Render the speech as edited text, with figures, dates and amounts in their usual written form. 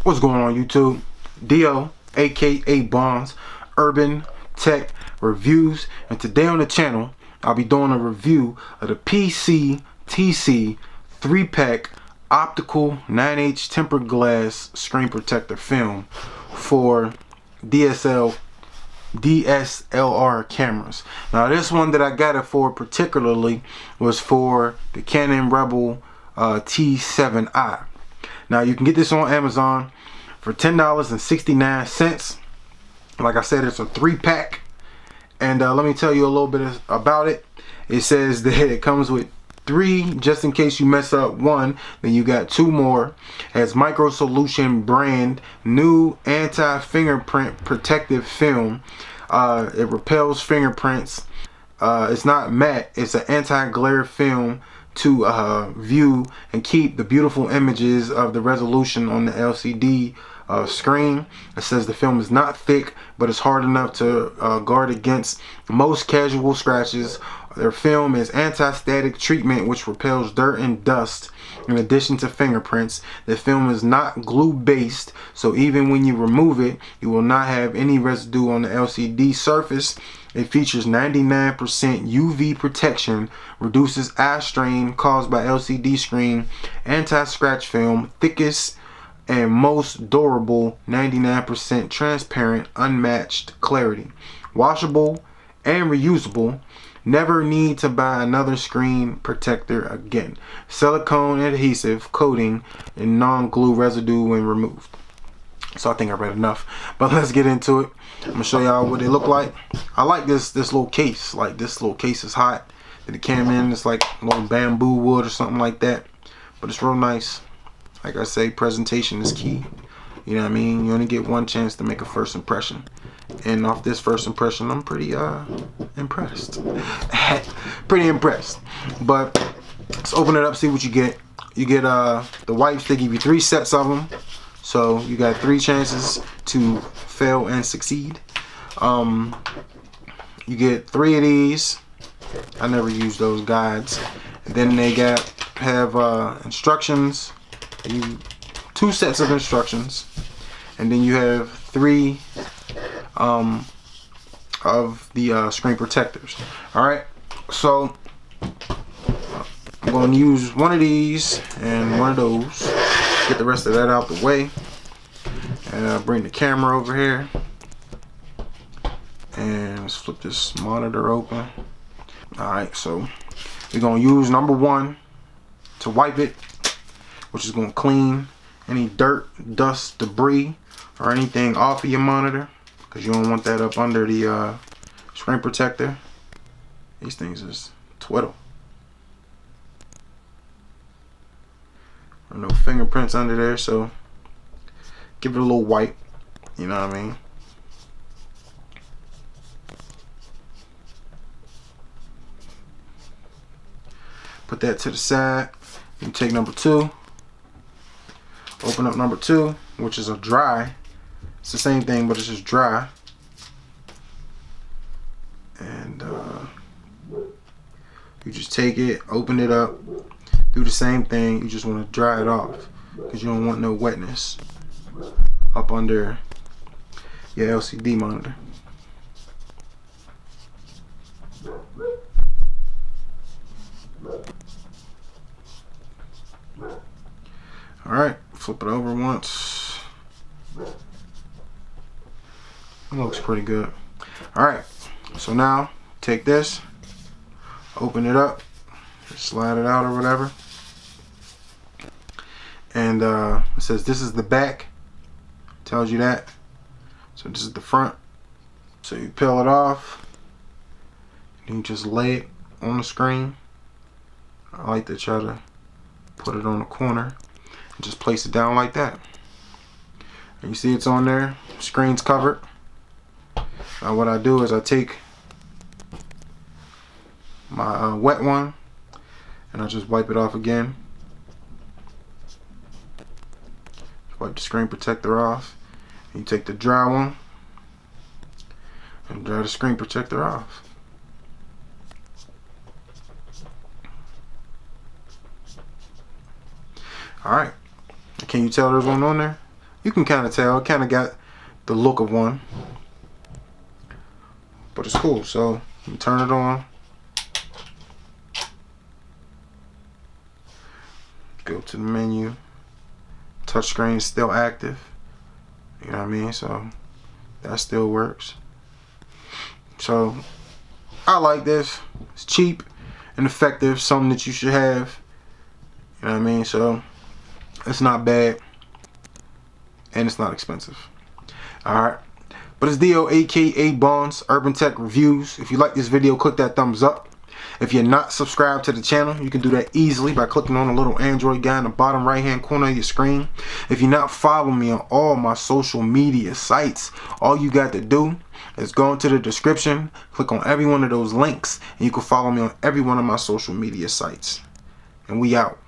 What's going on YouTube? Dio, aka Bonds, Urban Tech Reviews, and today on the channel I'll be doing a review of the PC-TC 3-pack optical 9H tempered glass screen protector film for DSLR cameras. Now this one that I got it for particularly was for the Canon Rebel T7i. Now you can get this on Amazon for $10.69. Like I said, it's a 3-pack, and let me tell you a little bit about it. It says that it comes with 3 just in case you mess up 1, then you got 2 more. It has Micro Solution brand new anti-fingerprint protective film. It repels fingerprints. It's not matte, it's an anti-glare film to view and keep the beautiful images of the resolution on the LCD screen. It says the film is not thick, but it's hard enough to guard against most casual scratches. Their film is anti-static treatment, which repels dirt and dust in addition to fingerprints. The film is not glue based, so even when you remove it, you will not have any residue on the LCD surface. It features 99% UV protection, reduces eye strain caused by LCD screen, anti-scratch film, thickest and most durable, 99% transparent, unmatched clarity, washable and reusable. Never need to buy another screen protector again. Silicone adhesive coating and non-glue residue when removed. So I think I read enough, but let's get into it. I'm gonna show y'all what they look like. I like this little case. Like, this little case is hot that it came in. It's like a little bamboo wood or something like that, but it's real nice. Like I say, presentation is key. You know what I mean? You only get one chance to make a first impression, and off this first impression, I'm pretty impressed. Pretty impressed. But let's open it up, see what you get. You get the wipes. They give you 3 sets of them, so you got 3 chances to fail and succeed. You get 3 of these. I never use those guides. And then they have instructions. 2 sets of instructions, and then you have 3 of the screen protectors. Alright, so I'm going to use one of these and one of those. Get the rest of that out the way, and bring the camera over here, and let's flip this monitor open. Alright, so we're going to use number 1 to wipe it, which is going to clean any dirt, dust, debris, or anything off of your monitor, because you don't want that up under the screen protector. These things is twiddle. There are no fingerprints under there, so give it a little wipe, you know what I mean? Put that to the side. You take number 2. Open up number 2, which is a dry. It's the same thing, but it's just dry. And you just take it, open it up, do the same thing. You just want to dry it off, because you don't want no wetness up under your LCD monitor. Alright, flip it over once. It looks pretty good. Alright, so now take this, open it up, slide it out or whatever. And it says this is the back. Tells you that. So this is the front. So you peel it off, and you just lay it on the screen. I like to try to put it on the corner. Just place it down like that. And you see it's on there, screen's covered. Now what I do is I take my wet one and I just wipe it off again. Wipe the screen protector off. And you take the dry one and dry the screen protector off. Alright. Can you tell there's one on there? You can kind of tell. It kind of got the look of one. But it's cool. So, you turn it on. Go to the menu. Touchscreen is still active. You know what I mean? So, that still works. So, I like this. It's cheap and effective. Something that you should have. You know what I mean? So, it's not bad. And it's not expensive. Alright. But it's Dio, aka Bonds, Urban Tech Reviews. If you like this video, click that thumbs up. If you're not subscribed to the channel, you can do that easily by clicking on the little Android guy in the bottom right hand corner of your screen. If you're not following me on all my social media sites, all you got to do is go into the description, click on every one of those links, and you can follow me on every one of my social media sites. And we out.